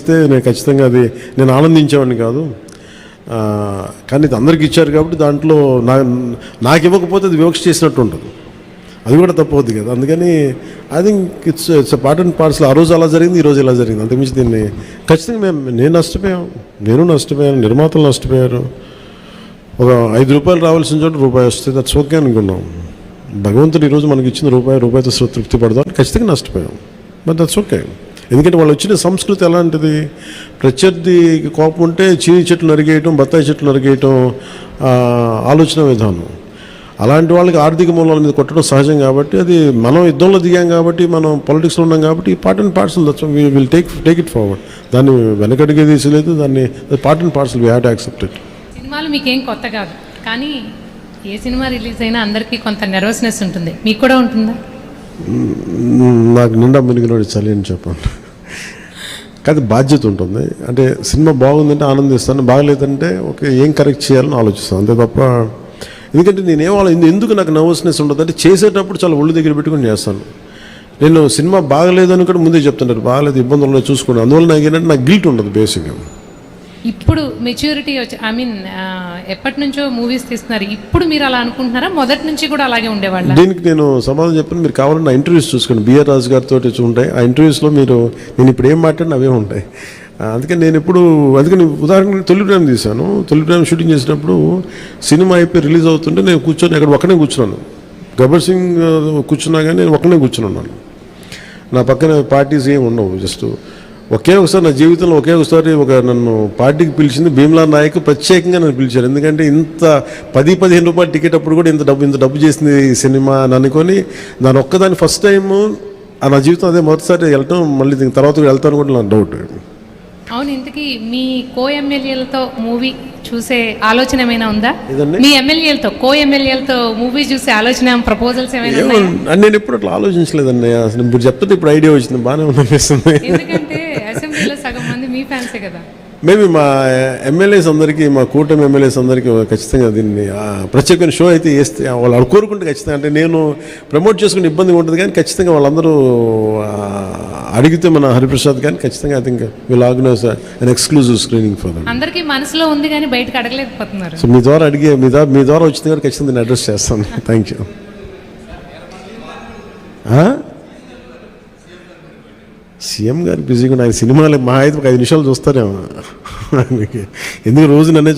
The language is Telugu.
ఇస్తే నేను ఖచ్చితంగా అది నేను ఆనందించేవాడిని కాదు. కానీ ఇది అందరికి ఇచ్చారు కాబట్టి దాంట్లో నాకు ఇవ్వకపోతే అది వివక్ష చేసినట్టు ఉంటుంది, అది కూడా తప్పవుద్ది కదా. అందుకని I think it's part and parcel. ఆ రోజు అలా జరిగింది, ఈరోజు ఇలా జరిగింది. అంతకుమించి దీన్ని ఖచ్చితంగా నేను నష్టపోయాను, నిర్మాతలు నష్టపోయారు. ఒక ₹5 రావాల్సిన చోట రూపాయి వస్తే దట్స్ ఓకే అనుకున్నాం. భగవంతుడు ఈరోజు మనకి ఇచ్చిన రూపాయితో తృప్తి పడదాం, ఖచ్చితంగా నష్టపోయాం. But that's okay. ఎందుకంటే వాళ్ళు వచ్చిన సంస్కృతి ఎలాంటిది, ప్రత్యర్థికి కోపం ఉంటే చీని చెట్లు నరిగేయటం, బత్తాయి చెట్లు నరిగేయటం ఆలోచన విధానం. అలాంటి వాళ్ళకి ఆర్థిక మూలాల మీద కొట్టడం సహజం కాబట్టి, అది మనం యుద్ధంలో దిగాం కాబట్టి, మనం పొలిటిక్స్లో ఉన్నాం కాబట్టి part and parcel that's will take it forward. దాన్ని వెనకడిగే తీసలేదు, దాన్ని part and parcel we have to accept it. సినిమాలు మీకేం కొత్త కాదు, కానీ ఏ సినిమా రిలీజ్ అయినా అందరికీ కొంత నెర్వస్నెస్ ఉంటుంది, మీకు కూడా ఉంటుందా? నాకు నిండా మునిగినోడు చలి అని చెప్పండి. కానీ బాధ్యత ఉంటుంది. అంటే సినిమా బాగుందంటే ఆనందిస్తాను, బాగలేదంటే ఓకే ఏం కరెక్ట్ చేయాలని ఆలోచిస్తాను, అంతే తప్ప. ఎందుకంటే ఎందుకు నాకు నర్వస్నెస్ ఉంటుంది అంటే, చేసేటప్పుడు చాలా ఒళ్ళు దగ్గర పెట్టుకుని చేస్తాను. నేను సినిమా బాగలేదని కూడా ముందే చెప్తుంటారు, బాగలేదు ఇబ్బందులు చూసుకోండి. అందువల్ల నాకు ఏంటంటే నాకు గిల్ట్ ఉండదు బేసిక్గా. ఇప్పుడు మెచ్యూరిటీ వచ్చి ఎప్పటి నుంచో మూవీస్ తీస్తున్నారు, ఇప్పుడు మీరు అలా అనుకుంటున్నారా? మొదటి నుంచి కూడా అలాగే ఉండేవాళ్ళ? దీనికి నేను సమాధానం చెప్పాను. మీరు కావాలన్నా నా ఇంటర్వ్యూస్ చూసుకోండి, బిఆర్ రాజు గారితో ఉంటాయి. ఆ ఇంటర్వ్యూస్లో నేను ఇప్పుడు ఏం మాట్లాడినా అవే ఉంటాయి. అందుకని అందుకని ఉదాహరణకి తొలి ప్రేమ తీశాను. తొలి ప్రేమ షూటింగ్ చేసినప్పుడు సినిమా అయిపోయి రిలీజ్ అవుతుంటే నేను కూర్చొని అక్కడ ఒక్కనే కూర్చున్నాను. గబ్బర్ సింగ్ కూర్చున్నా కానీ నేను ఒక్కనే కూర్చున్నాను. నా పక్కన పార్టీస్ ఏమి ఉండవు. జస్ట్ ఒకసారి నా జీవితంలో ఒకసారి నన్ను పార్టీకి పిలిచింది భీమ్లా నాయక్, ప్రత్యేకంగా నన్ను పిలిచారు. ఎందుకంటే ఇంత ₹10-15 టికెట్ అప్పుడు కూడా ఇంత డబ్బు చేసింది ఈ సినిమా అని అనుకొని, దాని ఒక్కదాన్ని ఫస్ట్ టైము నా జీవితం అదే మొదటిసారి వెళ్ళటం. మళ్ళీ దీని తర్వాత వెళ్తాను కూడా నాకు డౌట్. అవును, ఇంతకీ మీ ఎమ్మెల్యేలతో మూవీ చూసే ఆలోచన ఏమైనా ఉందా? మీ ఎమ్మెల్యేలతో ఎమ్మెల్యేలతో మూవీ చూసే ఆలోచన, ప్రపోజల్స్ ఏమైనా ఉన్నాయా? నేను ఎప్పుడు అట్లా ఆలోచించలేదండి. అసలు ఇప్పుడు చెప్తే ఇప్పుడు ఐడియా వచ్చింది, బాగానే అనిపిస్తుంది. ఎందుకంటే అసెంబ్లీలో సగం మంది మీ ఫ్యాన్సే కదా. మేబీ మా ఎమ్మెల్యేస్ అందరికీ, మా కూటమి ఎమ్మెల్యేస్ అందరికీ ఖచ్చితంగా దీన్ని ప్రత్యేకమైన షో అయితే వేస్తే వాళ్ళు కోరుకుంటే ఖచ్చితంగా, అంటే నేను ప్రమోట్ చేసుకునే ఇబ్బంది ఉంటుంది కానీ ఖచ్చితంగా వాళ్ళందరూ అడిగితే మన హరిప్రసాద్ కానీ ఖచ్చితంగా I think will organise an exclusive screening for them. అందరికీ మనసులో ఉంది కానీ బయటకు అడగలేకపోతున్నారు. సో మీ ద్వారా వచ్చింది కూడా ఖచ్చితంగా నేను అడ్రస్ చేస్తాను. Thank you. సీఎం గారు బిజీగా ఆయన సినిమాలు మా అయితే ఒక 5 నిమిషాలు చూస్తారేమో. ఎందుకు రోజు నన్నే చూస్తారు.